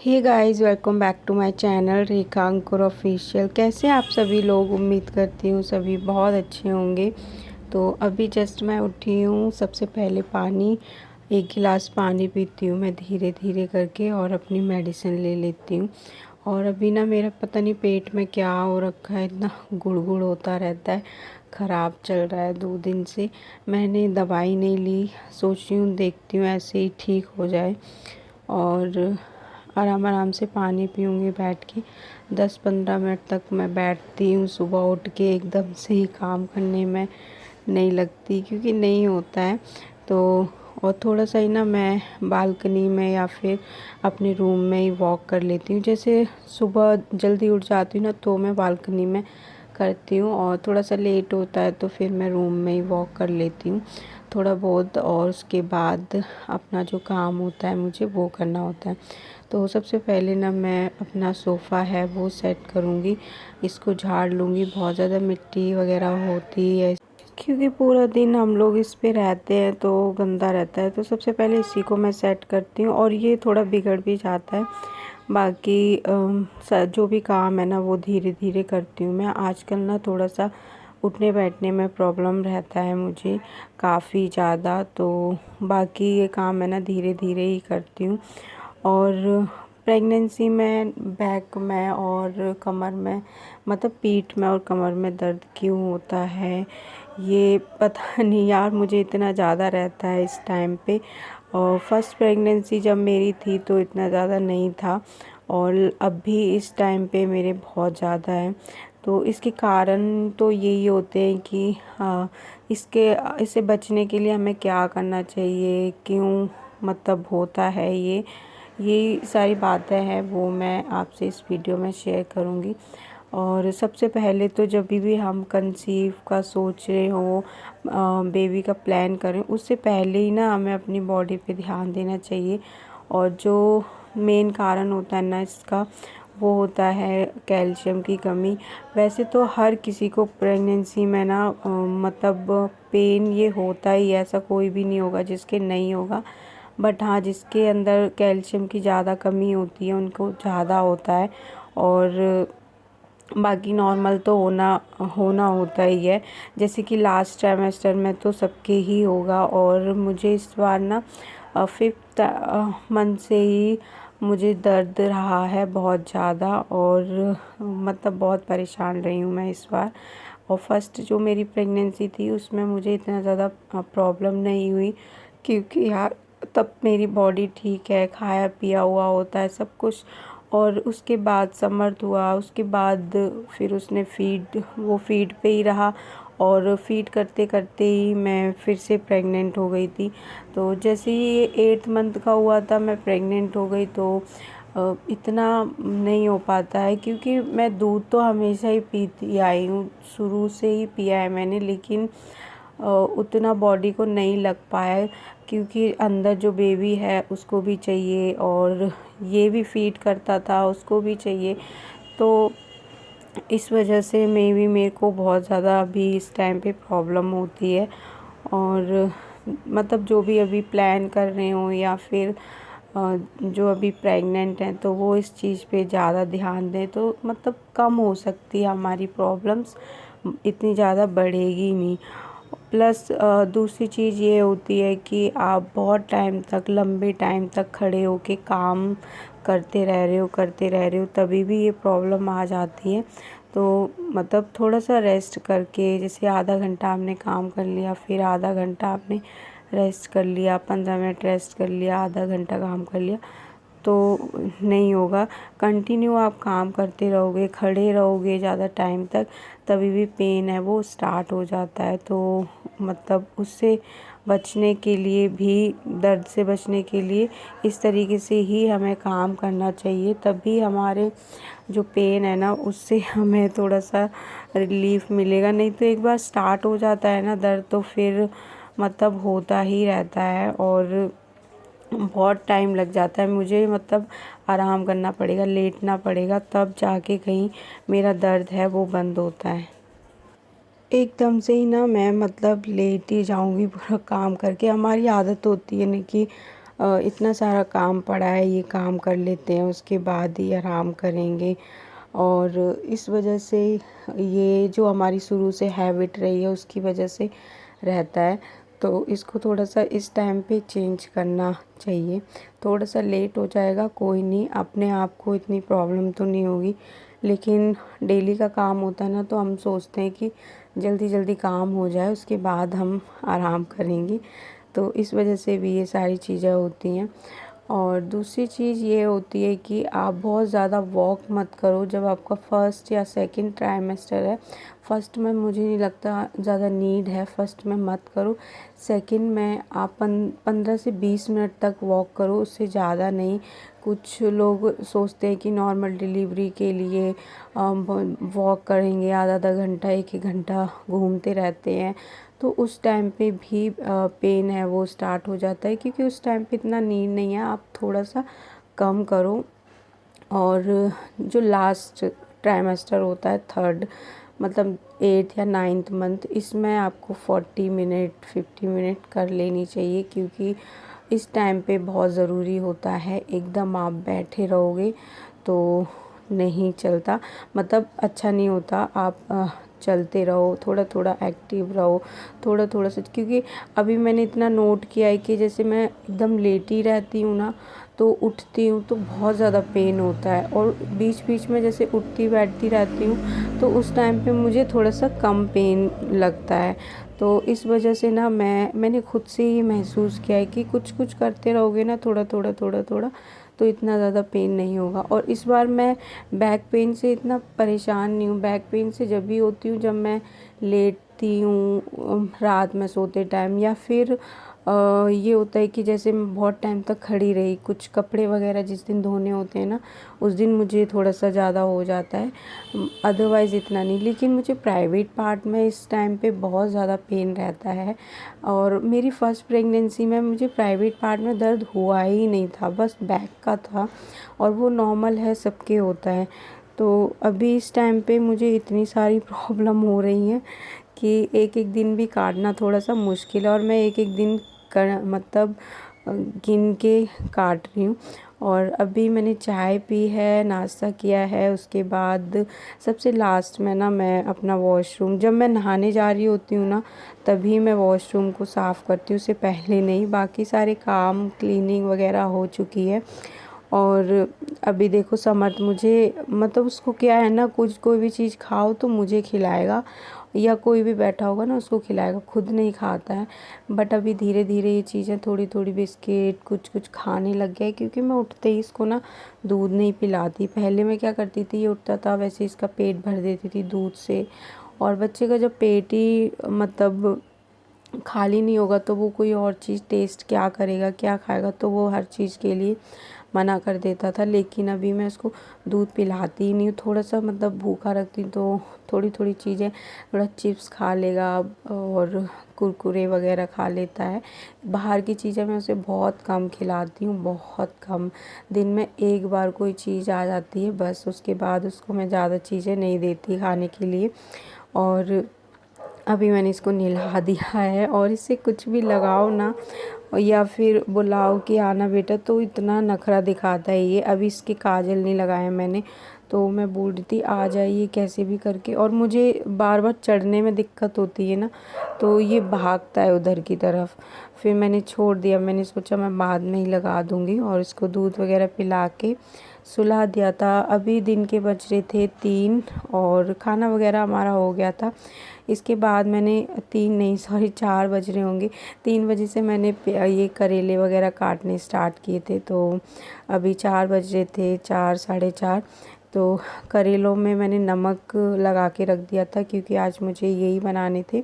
Hey guys, welcome back to my channel Rekha Ankur official. कैसे आप सभी लोग? उम्मीद करती हूँ सभी बहुत अच्छे होंगे। तो अभी जस्ट मैं उठी हूँ। सबसे पहले पानी, एक गिलास पानी पीती हूँ मैं धीरे धीरे करके और अपनी मेडिसिन ले लेती हूँ। और अभी ना मेरा पता नहीं पेट में क्या हो रखा है, इतना गुड़गुड़ होता रहता है, ख़राब चल रहा है 2 दिन से। मैंने दवाई नहीं ली, सोच रही हूँ देखती हूँ ऐसे ही ठीक हो जाए। और आराम आराम से पानी पीऊँगी बैठ के। 10-15 मिनट तक मैं बैठती हूँ सुबह उठ के, एकदम से ही काम करने में नहीं लगती क्योंकि नहीं होता है। तो और थोड़ा सा ही ना मैं बालकनी में या फिर अपने रूम में ही वॉक कर लेती हूँ। जैसे सुबह जल्दी उठ जाती हूँ ना तो मैं बालकनी में करती हूँ, और थोड़ा सा लेट होता है तो फिर मैं रूम में ही वॉक कर लेती हूँ थोड़ा बहुत। और उसके बाद अपना जो काम होता है मुझे वो करना होता है। तो सबसे पहले ना मैं अपना सोफ़ा है वो सेट करूँगी, इसको झाड़ लूँगी। बहुत ज़्यादा मिट्टी वगैरह होती है क्योंकि पूरा दिन हम लोग इस पे रहते हैं तो गंदा रहता है। तो सबसे पहले इसी को मैं सेट करती हूँ, और ये थोड़ा बिगड़ भी जाता है। बाकी जो भी काम है ना वो धीरे धीरे करती हूँ मैं। आजकल ना थोड़ा सा उठने बैठने में प्रॉब्लम रहता है मुझे काफ़ी ज़्यादा, तो बाकी ये काम मैं ना धीरे धीरे ही करती हूँ। और प्रेगनेंसी में बैक में और कमर में, मतलब पीठ में और कमर में दर्द क्यों होता है ये पता नहीं यार, मुझे इतना ज़्यादा रहता है इस टाइम पे। और फर्स्ट प्रेगनेंसी जब मेरी थी तो इतना ज़्यादा नहीं था, और अब भी इस टाइम पे मेरे बहुत ज़्यादा है। तो इसके कारण तो यही होते हैं कि इससे बचने के लिए हमें क्या करना चाहिए, क्यों मतलब होता है ये सारी बातें हैं वो मैं आपसे इस वीडियो में शेयर करूँगी। और सबसे पहले तो जब भी हम कंसीव का सोच रहे हो, बेबी का प्लान करें, उससे पहले ही ना हमें अपनी बॉडी पे ध्यान देना चाहिए। और जो मेन कारण होता है ना इसका, वो होता है कैल्शियम की कमी। वैसे तो हर किसी को प्रेगनेंसी में ना मतलब पेन ये होता ही है, ऐसा कोई भी नहीं होगा जिसके नहीं होगा। बट हाँ, जिसके अंदर कैल्शियम की ज़्यादा कमी होती है उनको ज़्यादा होता है। और बाकी नॉर्मल तो होना होना होता ही है। जैसे कि लास्ट ट्राइमेस्टर में तो सबके ही होगा, और मुझे इस बार ना 5th मंथ से ही मुझे दर्द रहा है बहुत ज़्यादा, और मतलब बहुत परेशान रही हूँ मैं इस बार। और फर्स्ट जो मेरी प्रेगनेंसी थी उसमें मुझे इतना ज़्यादा प्रॉब्लम नहीं हुई क्योंकि यार तब मेरी बॉडी ठीक है, खाया पिया हुआ होता है सब कुछ। और उसके बाद समर्थ हुआ, उसके बाद फिर उसने वो फीड पे ही रहा, और फीड करते करते ही मैं फिर से प्रेग्नेंट हो गई थी। तो जैसे ही ये 8th मंथ का हुआ था मैं प्रेग्नेंट हो गई। तो इतना नहीं हो पाता है क्योंकि मैं दूध तो हमेशा ही पीती आई हूँ, शुरू से ही पिया है मैंने, लेकिन उतना बॉडी को नहीं लग पाया क्योंकि अंदर जो बेबी है उसको भी चाहिए, और ये भी फीड करता था उसको भी चाहिए। तो इस वजह से मेरे को बहुत ज़्यादा अभी इस टाइम पे प्रॉब्लम होती है। और मतलब जो भी अभी प्लान कर रहे हो या फिर जो अभी प्रेग्नेंट हैं तो वो इस चीज़ पे ज़्यादा ध्यान दें, तो मतलब कम हो सकती है हमारी प्रॉब्लम्स, इतनी ज़्यादा बढ़ेगी नहीं। प्लस दूसरी चीज़ ये होती है कि आप बहुत टाइम तक, लंबे टाइम तक खड़े होके काम करते रह रहे हो तभी भी ये प्रॉब्लम आ जाती है। तो मतलब थोड़ा सा रेस्ट करके, जैसे आधा घंटा आपने काम कर लिया, फिर आधा घंटा आपने रेस्ट कर लिया, 15 मिनट रेस्ट कर लिया, आधा घंटा काम कर लिया, तो नहीं होगा। कंटिन्यू आप काम करते रहोगे, खड़े रहोगे ज़्यादा टाइम तक, तभी भी पेन है वो स्टार्ट हो जाता है। तो मतलब उससे बचने के लिए भी, दर्द से बचने के लिए इस तरीके से ही हमें काम करना चाहिए, तभी हमारे जो पेन है ना उससे हमें थोड़ा सा रिलीफ मिलेगा। नहीं तो एक बार स्टार्ट हो जाता है ना दर्द तो फिर मतलब होता ही रहता है, और बहुत टाइम लग जाता है मुझे। मतलब आराम करना पड़ेगा, लेटना पड़ेगा, तब जाके कहीं मेरा दर्द है वो बंद होता है। एकदम से ही ना मैं मतलब लेट ही जाऊंगी पूरा काम करके। हमारी आदत होती है ना कि इतना सारा काम पड़ा है, ये काम कर लेते हैं उसके बाद ही आराम करेंगे। और इस वजह से ये जो हमारी शुरू से हैबिट रही है उसकी वजह से रहता है। तो इसको थोड़ा सा इस टाइम पे चेंज करना चाहिए। थोड़ा सा लेट हो जाएगा कोई नहीं, अपने आप को इतनी प्रॉब्लम तो नहीं होगी, लेकिन डेली का काम होता है ना, तो हम सोचते हैं कि जल्दी जल्दी काम हो जाए उसके बाद हम आराम करेंगे। तो इस वजह से भी ये सारी चीज़ें होती हैं। और दूसरी चीज़ ये होती है कि आप बहुत ज़्यादा वॉक मत करो जब आपका फर्स्ट या सेकंड ट्राइमेस्टर है। फर्स्ट में मुझे नहीं लगता ज़्यादा नीड है, फर्स्ट में मत करो। सेकंड में आप 15 से 20 मिनट तक वॉक करो, उससे ज़्यादा नहीं। कुछ लोग सोचते हैं कि नॉर्मल डिलीवरी के लिए वॉक करेंगे, आधा आधा घंटा 1 1 घंटा घूमते रहते हैं, तो उस टाइम पे भी पेन है वो स्टार्ट हो जाता है, क्योंकि उस टाइम पे इतना नीड नहीं है। आप थोड़ा सा कम करो। और जो लास्ट ट्राइमेस्टर होता है, थर्ड मतलब 8th या 9th मंथ, इसमें आपको 40 मिनट 50 मिनट कर लेनी चाहिए, क्योंकि इस टाइम पे बहुत ज़रूरी होता है। एकदम आप बैठे रहोगे तो नहीं चलता, मतलब अच्छा नहीं होता। आप चलते रहो, थोड़ा थोड़ा एक्टिव रहो, थोड़ा थोड़ा सा, क्योंकि अभी मैंने इतना नोट किया है कि जैसे मैं एकदम लेटी रहती हूँ ना, तो उठती हूँ तो बहुत ज़्यादा पेन होता है, और बीच बीच में जैसे उठती बैठती रहती हूँ तो उस टाइम पे मुझे थोड़ा सा कम पेन लगता है। तो इस वजह से ना मैंने खुद से ही महसूस किया है कि कुछ कुछ करते रहोगे ना, थोड़ा थोड़ा थोड़ा थोड़ा, तो इतना ज़्यादा पेन नहीं होगा। और इस बार मैं बैक पेन से इतना परेशान नहीं हूँ। बैक पेन से जब भी होती हूँ जब मैं लेटती हूँ रात में सोते टाइम, या फिर ये होता है कि जैसे मैं बहुत टाइम तक खड़ी रही, कुछ कपड़े वगैरह जिस दिन धोने होते हैं ना, उस दिन मुझे थोड़ा सा ज़्यादा हो जाता है, अदरवाइज़ इतना नहीं। लेकिन मुझे प्राइवेट पार्ट में इस टाइम पे बहुत ज़्यादा पेन रहता है। और मेरी फ़र्स्ट प्रेगनेंसी में मुझे प्राइवेट पार्ट में दर्द हुआ ही नहीं था, बस बैक का था, और वो नॉर्मल है, सबके होता है। तो अभी इस टाइम पे मुझे इतनी सारी प्रॉब्लम हो रही हैं कि एक एक दिन भी काटना थोड़ा सा मुश्किल है, और मैं एक एक दिन मतलब गिन के काट रही हूँ। और अभी मैंने चाय पी है, नाश्ता किया है, उसके बाद सबसे लास्ट में ना मैं अपना वॉशरूम, जब मैं नहाने जा रही होती हूँ ना, तभी मैं वॉशरूम को साफ़ करती हूँ, उससे पहले नहीं। बाकी सारे काम क्लीनिंग वगैरह हो चुकी है। और अभी देखो समर्थ मुझे, मतलब उसको क्या है ना, कुछ कोई भी चीज़ खाओ तो मुझे खिलाएगा, या कोई भी बैठा होगा ना उसको खिलाएगा, खुद नहीं खाता है। बट अभी धीरे धीरे ये चीज़ें थोड़ी थोड़ी बिस्किट कुछ कुछ खाने लग गया है, क्योंकि मैं उठते ही इसको ना दूध नहीं पिलाती। पहले मैं क्या करती थी, ये उठता था वैसे इसका पेट भर देती थी दूध से। और बच्चे का जब पेट ही मतलब खाली नहीं होगा तो वो कोई और चीज़ टेस्ट क्या करेगा, क्या खाएगा, तो वो हर चीज़ के लिए मना कर देता था। लेकिन अभी मैं उसको दूध पिलाती ही नहीं हूँ, थोड़ा सा मतलब भूखा रखती हूँ तो थोड़ी थोड़ी चीज़ें, थोड़ा चिप्स खा लेगा और कुरकुरे वगैरह खा लेता है। बाहर की चीज़ें मैं उसे बहुत कम खिलाती हूँ, बहुत कम। दिन में एक बार कोई चीज़ आ जाती है बस, उसके बाद उसको मैं ज़्यादा चीज़ें नहीं देती खाने के लिए। और अभी मैंने इसको नहला दिया है, और इससे कुछ भी लगाओ ना या फिर बुलाओ कि आना बेटा, तो इतना नखरा दिखाता है ये। अभी इसके काजल नहीं लगाया मैंने, तो मैं बोल रही थी आ जाइए कैसे भी करके, और मुझे बार बार चढ़ने में दिक्कत होती है ना, तो ये भागता है उधर की तरफ। फिर मैंने छोड़ दिया, मैंने सोचा मैं बाद में ही लगा दूँगी, और इसको दूध वगैरह पिला के सुला दिया था। अभी दिन के बज रहे थे 3, और खाना वगैरह हमारा हो गया था। इसके बाद मैंने 3 नहीं सॉरी 4 बज रहे होंगे, 3 बजे से मैंने ये करेले वगैरह काटने स्टार्ट किए थे, तो अभी 4 बज रहे थे, 4 साढ़े 4। तो करेलों में मैंने नमक लगा के रख दिया था, क्योंकि आज मुझे यही बनाने थे।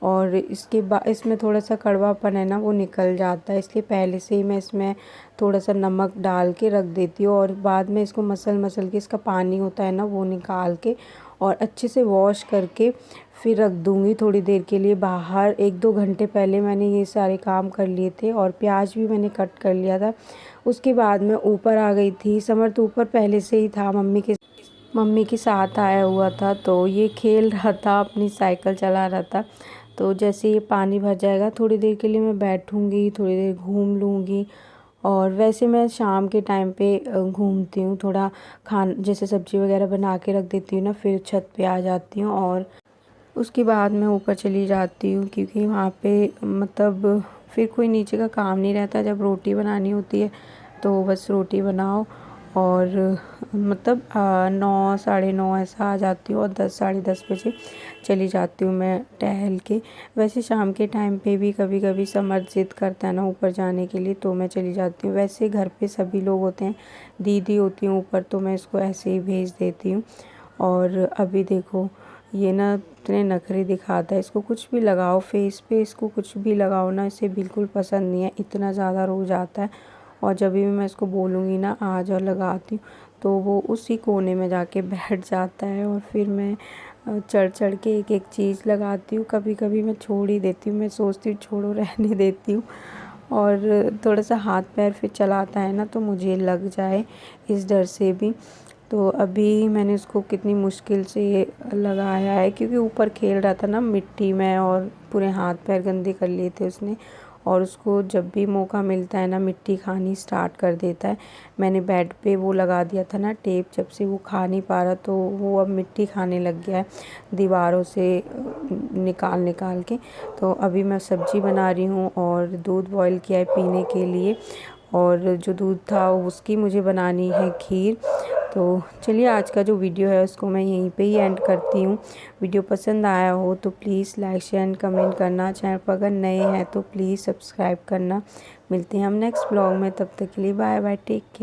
और इसके बाद इसमें थोड़ा सा कड़वापन है ना वो निकल जाता है, इसलिए पहले से ही मैं इसमें थोड़ा सा नमक डाल के रख देती हूँ। और बाद में इसको मसल मसल के इसका पानी होता है ना वो निकाल के, और अच्छे से वॉश करके फिर रख दूँगी थोड़ी देर के लिए बाहर। 1-2 घंटे पहले मैंने ये सारे काम कर लिए थे, और प्याज भी मैंने कट कर लिया था। उसके बाद मैं ऊपर आ गई थी। समर्थ ऊपर पहले से ही था, मम्मी के साथ आया हुआ था, तो ये खेल रहा था, अपनी साइकिल चला रहा था। तो जैसे ये पानी भर जाएगा थोड़ी देर के लिए मैं बैठूंगी, थोड़ी देर घूम लूँगी, और वैसे मैं शाम के टाइम पे घूमती हूँ, थोड़ा जैसे सब्ज़ी वगैरह बना के रख देती हूँ ना, फिर छत पे आ जाती हूँ और उसके बाद मैं ऊपर चली जाती हूँ, क्योंकि वहाँ पे मतलब फिर कोई नीचे का काम नहीं रहता। जब रोटी बनानी होती है तो बस रोटी बनाओ और मतलब 9 साढ़े 9 ऐसा आ जाती हूँ और 10 साढ़े 10 बजे चली जाती हूँ मैं टहल के। वैसे शाम के टाइम पे भी कभी कभी समर ज़िद करता है ना ऊपर जाने के लिए, तो मैं चली जाती हूँ। वैसे घर पे सभी लोग होते हैं, दीदी होती हैं ऊपर, तो मैं इसको ऐसे ही भेज देती हूँ। और अभी देखो ये ना इतने नखरे दिखाता है, इसको कुछ भी लगाओ फेस पे, इसको कुछ भी लगाओ ना, इसे बिल्कुल पसंद नहीं है, इतना ज़्यादा रोज आता है। और जब भी मैं इसको बोलूँगी ना आ जाओ लगाती हूँ, तो वो उसी कोने में जाके बैठ जाता है और फिर मैं चढ़ चढ़ के एक एक चीज़ लगाती हूँ। कभी कभी मैं छोड़ ही देती हूँ, मैं सोचती हूँ छोड़ो रहने देती हूँ। और थोड़ा सा हाथ पैर फिर चलाता है ना तो मुझे लग जाए, इस डर से भी। तो अभी मैंने उसको कितनी मुश्किल से लगाया है, क्योंकि ऊपर खेल रहा था ना मिट्टी में और पूरे हाथ पैर गंदे कर लिए थे उसने। और उसको जब भी मौका मिलता है ना मिट्टी खानी स्टार्ट कर देता है। मैंने बेड पे वो लगा दिया था ना टेप, जब से वो खा नहीं पा रहा तो वो अब मिट्टी खाने लग गया है दीवारों से निकाल निकाल के। तो अभी मैं सब्ज़ी बना रही हूँ और दूध बॉईल किया है पीने के लिए, और जो दूध था उसकी मुझे बनानी है खीर। तो चलिए आज का जो वीडियो है उसको मैं यहीं पे ही एंड करती हूँ। वीडियो पसंद आया हो तो please like share and comment करना। चैनल पर अगर नए हैं तो प्लीज़ सब्सक्राइब करना। मिलते हैं हम नेक्स्ट ब्लॉग में, तब तक के लिए बाय बाय, टेक केयर।